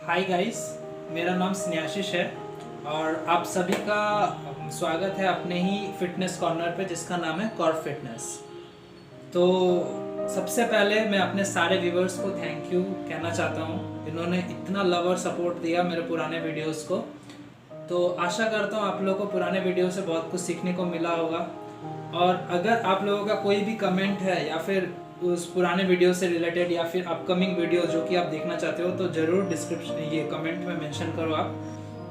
Hi guys, मेरा नाम स्नेहाशीष है और आप सभी का स्वागत है अपने ही फिटनेस कॉर्नर पे जिसका नाम है कॉर्प फिटनेस। तो सबसे पहले मैं अपने सारे व्यूवर्स को थैंक यू कहना चाहता हूँ, इन्होंने इतना लव और सपोर्ट दिया मेरे पुराने वीडियोस को। तो आशा करता हूँ आप लोगों को पुराने वीडियो से बहुत कुछ सीखने को मिला होगा। और अगर आप लोगों का कोई भी कमेंट है या फिर उस पुराने वीडियो से रिलेटेड या फिर अपकमिंग वीडियो जो कि आप देखना चाहते हो तो ज़रूर डिस्क्रिप्शन ये कमेंट में मेंशन करो आप।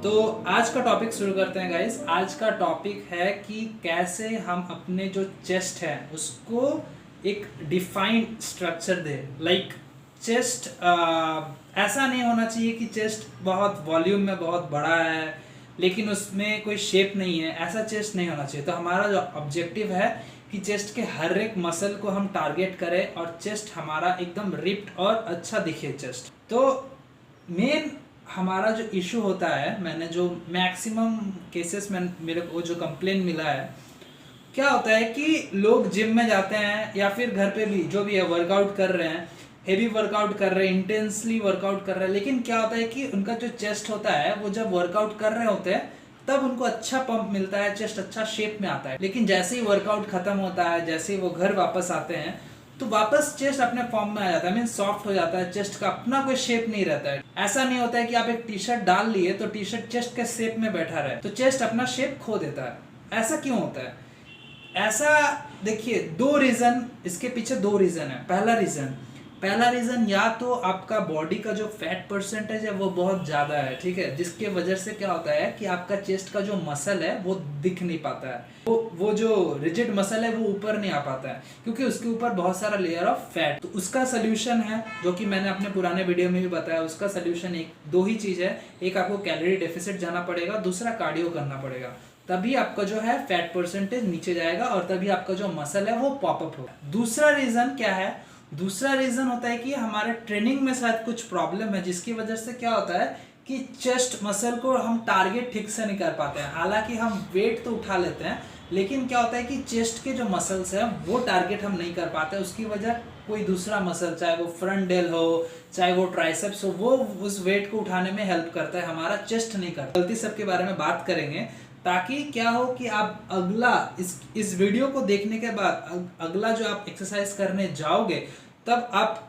तो आज का टॉपिक शुरू करते हैं गाइस। आज का टॉपिक है कि कैसे हम अपने जो चेस्ट है उसको एक डिफाइंड स्ट्रक्चर दे। लाइक चेस्ट ऐसा नहीं होना चाहिए कि चेस्ट बहुत वॉल्यूम में बहुत बड़ा है लेकिन उसमें कोई शेप नहीं है, ऐसा चेस्ट नहीं होना चाहिए। तो हमारा जो ऑब्जेक्टिव है कि चेस्ट के हर एक मसल को हम टारगेट करें और चेस्ट हमारा एकदम रिप्ड और अच्छा दिखे चेस्ट। तो मेन हमारा जो इशू होता है, मैंने जो मैक्सिमम केसेस में मेरे को जो कंप्लेन मिला है, क्या होता है कि लोग जिम में जाते हैं या फिर घर पे भी जो भी है वर्कआउट कर रहे हैं, हेवी वर्कआउट कर रहे हैं, इंटेंसली वर्कआउट कर रहे हैं, लेकिन क्या होता है कि उनका जो चेस्ट होता है वो जब वर्कआउट कर रहे होते हैं तब उनको अच्छा पंप मिलता है, चेस्ट अच्छा शेप में आता है। लेकिन जैसे ही वर्कआउट खत्म होता है, जैसे ही वो घर वापस आते हैं तो वापस चेस्ट अपने फॉर्म में आ जाता है, मीन सॉफ्ट हो जाता है, चेस्ट का अपना कोई शेप नहीं रहता है। ऐसा नहीं होता है कि आप एक टी शर्ट डाल लिए तो टी शर्ट चेस्ट के शेप में बैठा रहे, तो चेस्ट अपना शेप खो देता है। ऐसा क्यों होता है? ऐसा देखिए, दो रीजन इसके पीछे, दो रीजन है। पहला रीजन या तो आपका बॉडी का जो फैट परसेंटेज है वो बहुत ज्यादा है, ठीक है, जिसके वजह से क्या होता है कि आपका चेस्ट का जो मसल है वो दिख नहीं पाता है, वो जो रिजिड मसल है वो ऊपर नहीं आ पाता है क्योंकि उसके ऊपर बहुत सारा लेयर ऑफ फैट। तो उसका सोल्यूशन है जो कि मैंने अपने पुराने वीडियो में भी बताया। उसका सोल्यूशन दो ही चीज है, एक आपको कैलोरी डेफिसिट जाना पड़ेगा, दूसरा कार्डियो करना पड़ेगा। तभी आपका जो है फैट परसेंटेज नीचे जाएगा और तभी आपका जो मसल है वो पॉपअप होगा। दूसरा रीजन क्या है? दूसरा रीजन होता है कि हमारे ट्रेनिंग में शायद कुछ प्रॉब्लम है जिसकी वजह से क्या होता है कि चेस्ट मसल को हम टारगेट ठीक से नहीं कर पाते हैं। हालांकि हम वेट तो उठा लेते हैं लेकिन क्या होता है कि चेस्ट के जो मसल्स हैं वो टारगेट हम नहीं कर पाते। उसकी वजह कोई दूसरा मसल, चाहे वो फ्रंट डेल हो चाहे वो ट्राइसेप्स हो, वो उस वेट को उठाने में हेल्प करता है, हमारा चेस्ट नहीं करता। गलती सबके बारे में बात करेंगे ताकि क्या हो कि आप अगला इस वीडियो को देखने के बाद अगला जो आप एक्सरसाइज करने जाओगे तब आप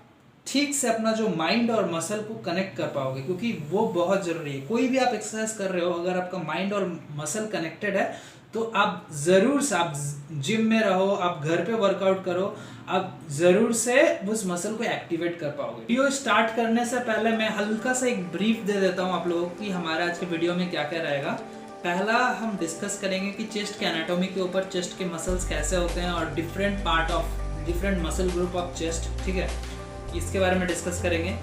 ठीक से अपना जो माइंड और मसल को कनेक्ट कर पाओगे, क्योंकि वो बहुत जरूरी है। कोई भी आप एक्सरसाइज कर रहे हो, अगर आपका माइंड और मसल कनेक्टेड है तो आप जरूर से, आप जिम में रहो, आप घर पे वर्कआउट करो, आप जरूर से उस मसल को एक्टिवेट कर पाओगे। वीडियो स्टार्ट करने से पहले मैं हल्का सा एक ब्रीफ दे देता हूँ आप लोगों की हमारे आज के वीडियो में क्या क्या रहेगा। पहला हम डिस्कस करेंगे कि चेस्ट के एनाटॉमी के ऊपर चेस्ट के मसल्स कैसे होते हैं और different muscle group of chest, ठीक है, इसके बारे में डिस्कस करेंगे।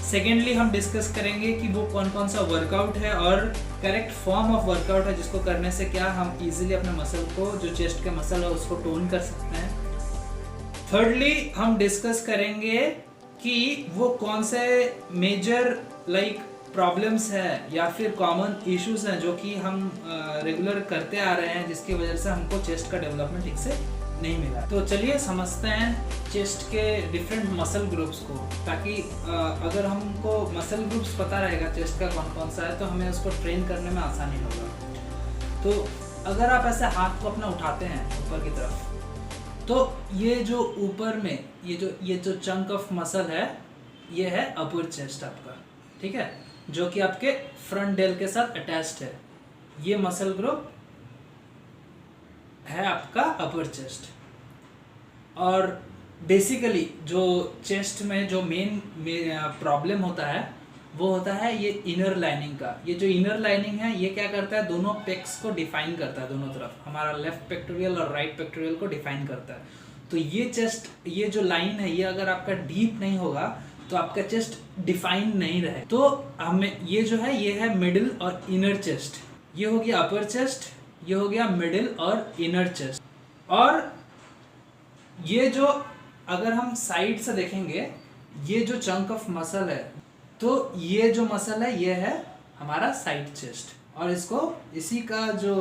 सेकेंडली हम डिस्कस करेंगे कि वो कौन कौन सा वर्कआउट है और करेक्ट फॉर्म ऑफ वर्कआउट है जिसको करने से क्या हम इजीली अपने मसल को, जो चेस्ट के मसल है उसको टोन कर सकते हैं। थर्डली हम डिस्कस करेंगे कि वो कौन से मेजर प्रॉब्लम्स है या फिर कॉमन इश्यूज हैं जो कि हम रेगुलर करते आ रहे हैं जिसकी वजह से हमको चेस्ट का डेवलपमेंट ठीक से नहीं मिला। तो चलिए समझते हैं चेस्ट के डिफरेंट मसल ग्रुप्स को, ताकि अगर हमको मसल ग्रुप्स पता रहेगा चेस्ट का कौन कौन सा है तो हमें उसको ट्रेन करने में आसानी होगा। तो अगर आप ऐसे हाथ को अपना उठाते हैं ऊपर की तरफ तो ये जो ऊपर में ये जो चंक ऑफ मसल है ये है अपर चेस्ट आपका, ठीक है, जो कि आपके फ्रंट डेल के साथ अटैच्ड है। ये मसल ग्रुप है आपका अपर चेस्ट। और बेसिकली जो चेस्ट में जो मेन प्रॉब्लम होता है वो होता है ये इनर लाइनिंग का। ये जो इनर लाइनिंग है ये क्या करता है, दोनों पेक्स को डिफाइन करता है, दोनों तरफ हमारा लेफ्ट पेक्टोरियल और राइट पेक्टोरियल को डिफाइन करता है। तो ये चेस्ट, ये जो लाइन है ये अगर आपका डीप नहीं होगा तो आपका चेस्ट डिफाइन नहीं रहे। तो हमें ये जो है ये है मिडिल और इनर चेस्ट। ये हो गया अपर चेस्ट, ये हो गया मिडिल और इनर चेस्ट। और ये जो अगर हम साइड से देखेंगे ये जो चंक ऑफ मसल है तो ये जो मसल है ये है हमारा साइड चेस्ट और इसी का जो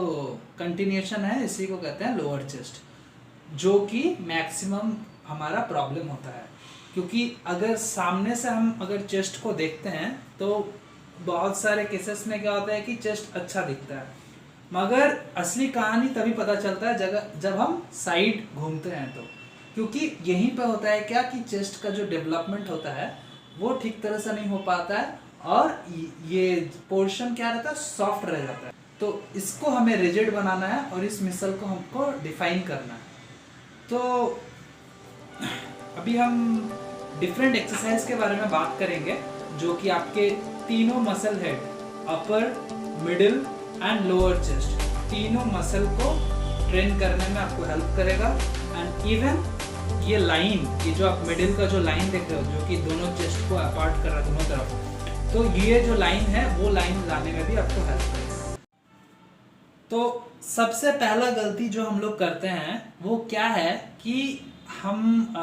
कंटिन्यूएशन है इसी को कहते हैं लोअर चेस्ट, जो कि मैक्सिमम हमारा प्रॉब्लम होता है। क्योंकि अगर सामने से हम अगर चेस्ट को देखते हैं तो बहुत सारे केसेस में क्या होता है कि चेस्ट अच्छा दिखता है, मगर असली कहानी तभी पता चलता है जब हम साइड घूमते हैं तो, क्योंकि यहीं पे होता है क्या कि चेस्ट का जो डेवलपमेंट होता है वो ठीक तरह से नहीं हो पाता है और ये पोर्शन क्या रहता है, सॉफ्ट रह जाता है। तो इसको हमें रिजिड बनाना है और इस मिसल को हमको डिफाइन करना है। तो अभी हम डिफरेंट एक्सरसाइज के बारे में बात करेंगे जो कि आपके तीनों muscle head, upper, middle and lower chest, तीनों मसल को ट्रेन करने में आपको हेल्प करेगा। एंड इवन ये लाइन, ये जो आप मिडिल का जो लाइन देख रहे हो जो कि दोनों चेस्ट को अपार्ट कर रहा है दोनों तरफ, तो ये जो लाइन है वो लाइन लाने में भी आपको हेल्प करेगा। तो सबसे पहला गलती जो हम लोग करते हैं वो क्या है कि हम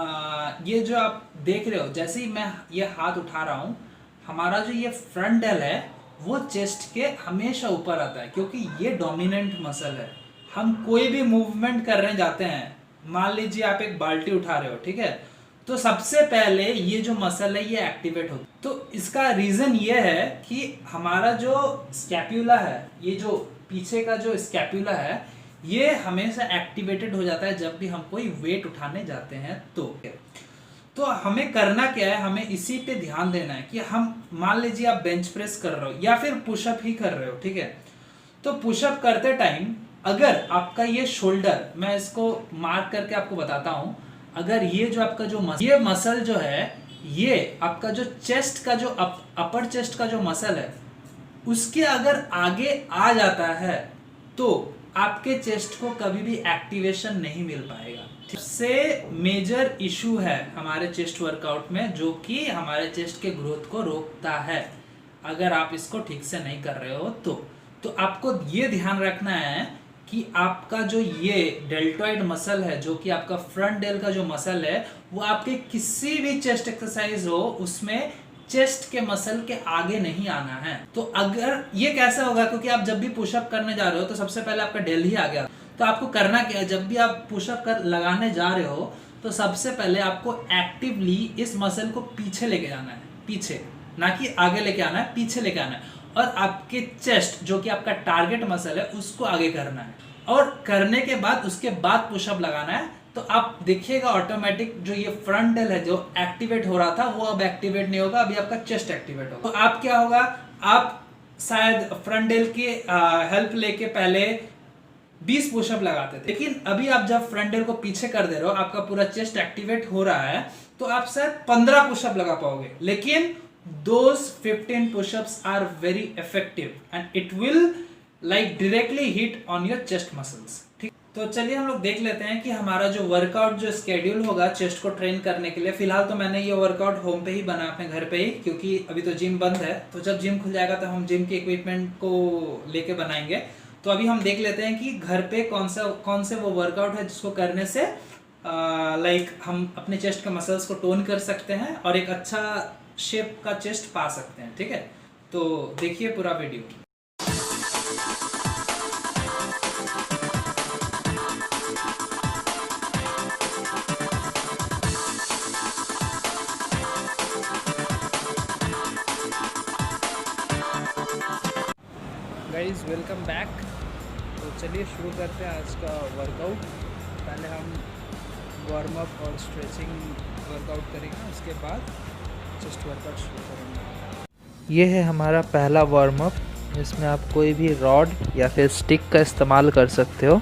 ये जो आप देख रहे हो, जैसे ही मैं ये हाथ उठा रहा हूँ, हमारा जो ये फ्रंट डेल है वो चेस्ट के हमेशा ऊपर आता है, क्योंकि ये डोमिनेंट मसल है। हम कोई भी मूवमेंट करने जाते हैं, मान लीजिए आप एक बाल्टी उठा रहे हो, ठीक है, तो सबसे पहले ये जो मसल है ये एक्टिवेट होता है। तो इसका रीजन ये है कि हमारा जो स्कैप्यूला है, ये जो पीछे का जो स्कैप्यूला है, ये हमेशा एक्टिवेटेड हो जाता है जब भी हम कोई वेट उठाने जाते हैं। तो हमें करना क्या है, हमें इसी पे ध्यान देना है कि हम, मान लीजिए आप बेंच प्रेस कर रहे हो या फिर पुशअप ही कर रहे हो, ठीक है, तो पुशअप करते टाइम अगर आपका ये शोल्डर, मैं इसको मार्क करके आपको बताता हूं, अगर ये जो आपका जो ये मसल जो है, ये आपका जो चेस्ट का जो अपर चेस्ट का जो मसल है उसके अगर आगे आ जाता है तो आपके चेस्ट को कभी भी एक्टिवेशन नहीं मिल पाएगा। सबसे मेजर इशू है हमारे चेस्ट वर्कआउट में जो कि हमारे चेस्ट के ग्रोथ को रोकता है, अगर आप इसको ठीक से नहीं कर रहे हो तो आपको ये ध्यान रखना है कि आपका जो ये डेल्टॉइड मसल है, जो कि आपका फ्रंट डेल का जो मसल है, वो आपके किसी भी चेस्ट एक्सरसाइज हो उसमें चेस्ट के मसल के आगे नहीं आना है। तो अगर ये कैसे होगा, क्योंकि आप जब भी पुशअप करने जा रहे हो तो सबसे पहले आपका डेल ही आ गया, तो आपको करना क्या है, जब भी आप पुशअप कर लगाने जा रहे हो तो सबसे पहले आपको एक्टिवली इस मसल को पीछे लेके जाना है, पीछे, ना कि आगे लेके आना है, पीछे लेके आना है, और आपके चेस्ट जो कि आपका टारगेट मसल है उसको आगे करना है, और करने के बाद उसके बाद पुशअप लगाना है। तो आप देखिएगा ऑटोमेटिक जो ये फ्रंट डेल है जो एक्टिवेट हो रहा था वो अब एक्टिवेट नहीं होगा, अभी आपका चेस्ट एक्टिवेट होगा। तो आप क्या होगा, आप शायद फ्रंट डेल की हेल्प लेके पहले 20 पुशअप लगाते थे, लेकिन अभी आप जब फ्रंट डेल को पीछे कर दे रहे हो, आपका पूरा चेस्ट एक्टिवेट हो रहा है, तो आप शायद 15 पुशअप लगा पाओगे, लेकिन those 15 push-ups are very effective and it will like directly hit on your chest muscles। ठीक, तो चलिए हम लोग देख लेते हैं कि हमारा जो वर्कआउट जो स्केड्यूल होगा चेस्ट को ट्रेन करने के लिए। फिलहाल तो मैंने ये वर्कआउट होम पे ही बना, अपने घर पे ही, क्योंकि अभी तो जिम बंद है, तो जब जिम खुल जाएगा तो हम जिम के इक्विपमेंट को लेके बनाएंगे। तो अभी हम देख लेते हैं कि घर पे कौन से वो वर्कआउट है जिसको करने से लाइक हम अपने चेस्ट के मसल्स को टोन कर सकते हैं और एक अच्छा शेप का चेस्ट पा सकते हैं। ठीक है, तो देखिए पूरा वीडियो। Guys welcome back. तो चलिए शुरू करते हैं आज का वर्कआउट। पहले हम वार्म अप और स्ट्रेचिंग वर्कआउट करेंगे, उसके बाद चेस्ट वर्कआउट शुरू करेंगे। ये है हमारा पहला वार्म अप, जिसमें आप कोई भी रॉड या फिर स्टिक का इस्तेमाल कर सकते हो।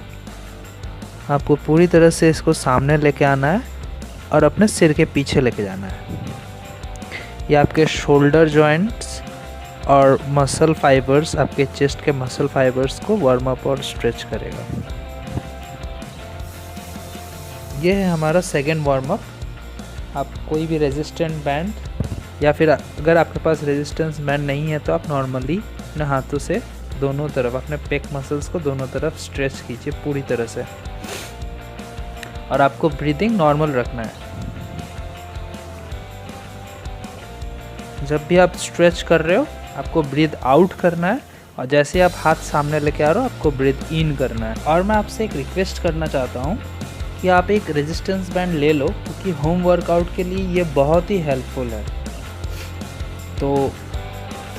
आपको पूरी तरह से इसको सामने लेके आना है और अपने सिर के पीछे लेके जाना है। ये आपके शोल्डर जॉइंट्स और मसल फाइबर्स, आपके चेस्ट के मसल फाइबर्स को वार्म अप और स्ट्रेच करेगा। ये है हमारा सेकेंड वार्म अप। आप कोई भी रेजिस्टेंट बैंड या फिर अगर आपके पास रेजिस्टेंस बैंड नहीं है तो आप नॉर्मली अपने हाथों से दोनों तरफ अपने पेक मसल्स को दोनों तरफ स्ट्रेच कीजिए पूरी तरह से, और आपको ब्रीदिंग नॉर्मल रखना है। जब भी आप स्ट्रेच कर रहे हो आपको ब्रीद आउट करना है, और जैसे आप हाथ सामने लेके आ रहे हो आपको ब्रीद इन करना है। और मैं आपसे एक रिक्वेस्ट करना चाहता हूँ कि आप एक रेजिस्टेंस बैंड ले लो, क्योंकि होम वर्कआउट के लिए ये बहुत ही हेल्पफुल है। तो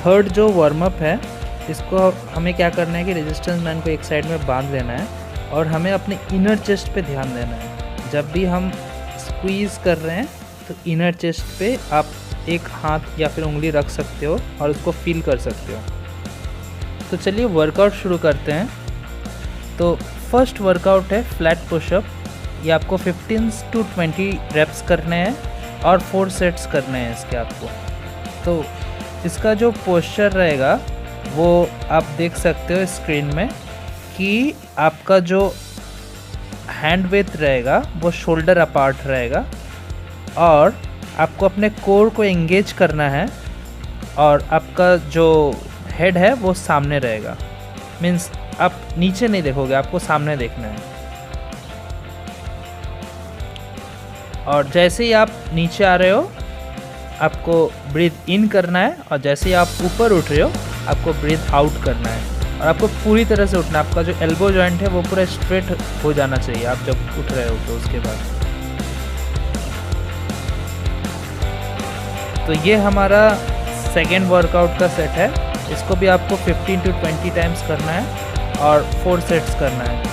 थर्ड जो वार्म अप है, इसको हमें क्या करना है कि रेजिस्टेंस बैंड को एक साइड में बांध लेना है और हमें अपने इनर चेस्ट पे ध्यान देना है। जब भी हम स्क्वीज़ कर रहे हैं तो इनर चेस्ट पे आप एक हाथ या फिर उंगली रख सकते हो और उसको फील कर सकते हो। तो चलिए वर्कआउट शुरू करते हैं। तो फर्स्ट वर्कआउट है फ्लैट पुशअप। ये आपको 15 to 20 रेप्स करने हैं और 4 सेट्स करने हैं इसके आपको। तो इसका जो पोस्चर रहेगा वो आप देख सकते हो स्क्रीन में कि आपका जो हैंड विड्थ रहेगा वो शोल्डर अपार्ट रहेगा और आपको अपने कोर को एंगेज करना है और आपका जो हेड है वो सामने रहेगा। मीन्स आप नीचे नहीं देखोगे, आपको सामने देखना है। और जैसे ही आप नीचे आ रहे हो आपको ब्रीथ इन करना है और जैसे ही आप ऊपर उठ रहे हो आपको ब्रीथ आउट करना है और आपको पूरी तरह से उठना है। आपका जो एल्बो जॉइंट है वो पूरा स्ट्रेट हो जाना चाहिए आप जब उठ रहे हो। तो उसके बाद तो ये हमारा सेकेंड वर्कआउट का सेट है। इसको भी आपको 15 to 20 टाइम्स करना है और 4 सेट्स करना है।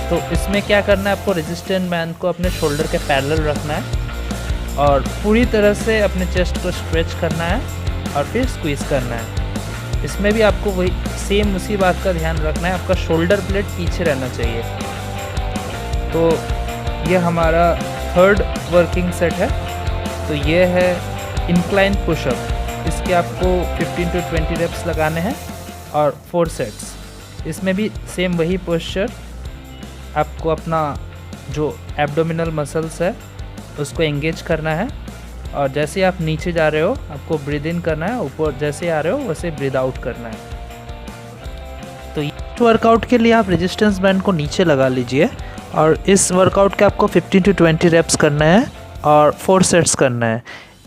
तो इसमें क्या करना है, आपको रेजिस्टेंस बैंड को अपने शोल्डर के पैरेलल रखना है और पूरी तरह से अपने चेस्ट को स्ट्रेच करना है और फिर स्क्वीज़ करना है। इसमें भी आपको वही सेम उसी बात का ध्यान रखना है, आपका शोल्डर ब्लेड पीछे रहना चाहिए। तो ये हमारा थर्ड वर्किंग सेट है। तो ये है इंक्लाइन पुशअप। इसके आपको 15 to 20 रेप्स लगाने हैं और 4 सेट्स। इसमें भी सेम वही पोस्चर, आपको अपना जो एब्डोमिनल मसल्स है उसको एंगेज करना है और जैसे आप नीचे जा रहे हो आपको ब्रीद इन करना है, ऊपर जैसे आ रहे हो वैसे ब्रीद आउट करना है। तो इस वर्कआउट के लिए आप रेजिस्टेंस बैंड को नीचे लगा लीजिए और इस वर्कआउट के आपको 15 to 20 रेप्स करना है और 4 सेट्स करना है।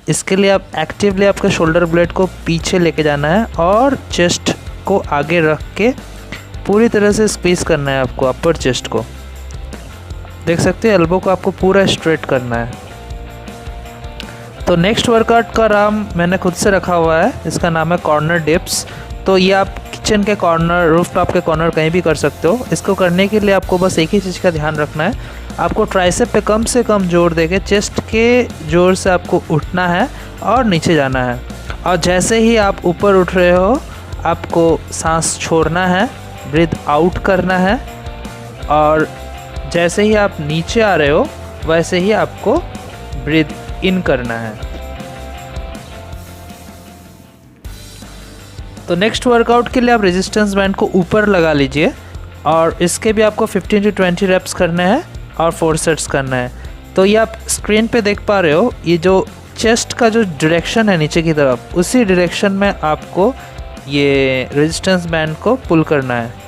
इसके लिए आप एक्टिवली आपके शोल्डर ब्लेड को पीछे लेके जाना है और चेस्ट को आगे रख के पूरी तरह से स्क्वीज़ करना है आपको अपर चेस्ट को। देख सकते हैं एल्बो को आपको पूरा स्ट्रेट करना है। तो नेक्स्ट वर्कआउट का नाम मैंने खुद से रखा हुआ है, इसका नाम है कॉर्नर डिप्स। तो ये आप किचन के कॉर्नर, रूफ टॉप के कॉर्नर कहीं भी कर सकते हो। इसको करने के लिए आपको बस एक ही चीज़ का ध्यान रखना है, आपको ट्राइसेप पे कम से कम जोर देके चेस्ट के जोर से आपको उठना है और नीचे जाना है। और जैसे ही आप ऊपर उठ रहे हो आपको सांस छोड़ना है, ब्रीथ आउट करना है और जैसे ही आप नीचे आ रहे हो वैसे ही आपको ब्रीथ इन करना है। तो नेक्स्ट वर्कआउट के लिए आप रेजिस्टेंस बैंड को ऊपर लगा लीजिए और इसके भी आपको 15 to 20 रेप्स करने हैं और 4 सेट्स करना है। तो ये आप स्क्रीन पे देख पा रहे हो, ये जो चेस्ट का जो डायरेक्शन है नीचे की तरफ, उसी डायरेक्शन में आपको ये रेजिस्टेंस बैंड को पुल करना है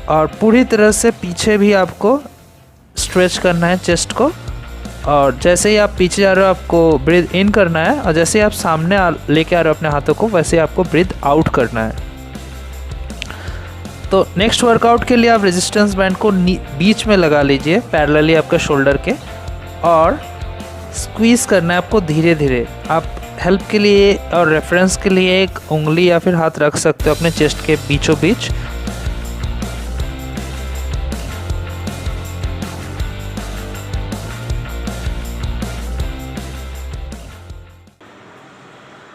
और पूरी तरह से पीछे भी आपको स्ट्रेच करना है चेस्ट को। और जैसे ही आप पीछे जा रहे हो आपको ब्रीथ इन करना है और जैसे ही आप सामने लेके आ रहे हो अपने हाथों को वैसे आपको ब्रीथ आउट करना है। तो नेक्स्ट वर्कआउट के लिए आप रेजिस्टेंस बैंड को बीच में लगा लीजिए पैरेलली आपके शोल्डर के और स्क्वीज़ करना है आपको धीरे धीरे। आप हेल्प के लिए और रेफरेंस के लिए एक उंगली या फिर हाथ रख सकते हो अपने चेस्ट के बीचों बीच।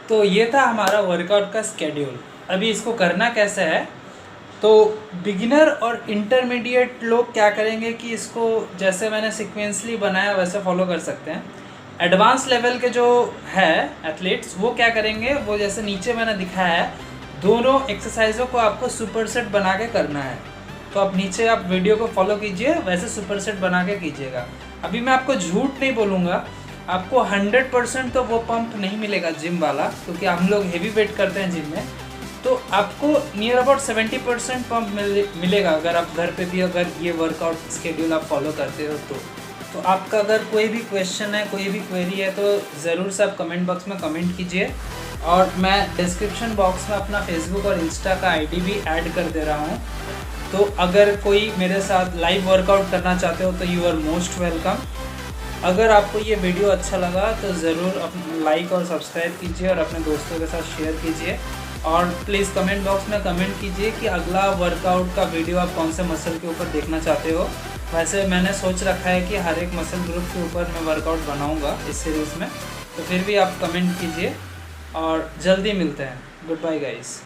तो ये था हमारा वर्कआउट का स्केड्यूल। अभी इसको करना कैसे है, तो बिगिनर और इंटरमीडिएट लोग क्या करेंगे कि इसको जैसे मैंने सीक्वेंसली बनाया वैसे फॉलो कर सकते हैं। एडवांस लेवल के जो है एथलीट्स वो क्या करेंगे, वो जैसे नीचे मैंने दिखाया है, दोनों एक्सरसाइजों को आपको सुपर सेट बना के करना है। तो आप नीचे आप वीडियो को फॉलो कीजिए, वैसे सुपर सेट बना के कीजिएगा। अभी मैं आपको झूठ नहीं बोलूँगा, आपको 100% तो वो पंप नहीं मिलेगा जिम वाला, क्योंकि हम लोग हेवी वेट करते हैं जिम में। तो आपको नियर अबाउट 70% पंप मिलेगा अगर आप घर पे भी अगर ये वर्कआउट स्केड्यूल आप फॉलो करते हो तो आपका अगर कोई भी क्वेश्चन है, कोई भी क्वेरी है, तो ज़रूर से आप कमेंट बॉक्स में कमेंट कीजिए। और मैं डिस्क्रिप्शन बॉक्स में अपना फेसबुक और इंस्टा का आईडी भी ऐड कर दे रहा हूँ। तो अगर कोई मेरे साथ लाइव वर्कआउट करना चाहते हो तो यू आर मोस्ट वेलकम। अगर आपको ये वीडियो अच्छा लगा तो ज़रूर लाइक और सब्सक्राइब कीजिए और अपने दोस्तों के साथ शेयर कीजिए। और प्लीज़ कमेंट बॉक्स में कमेंट कीजिए कि अगला वर्कआउट का वीडियो आप कौन से मसल के ऊपर देखना चाहते हो। वैसे मैंने सोच रखा है कि हर एक मसल ग्रुप के ऊपर मैं वर्कआउट बनाऊंगा इस सीरीज़ में, तो फिर भी आप कमेंट कीजिए और जल्दी मिलते हैं। Good bye guys.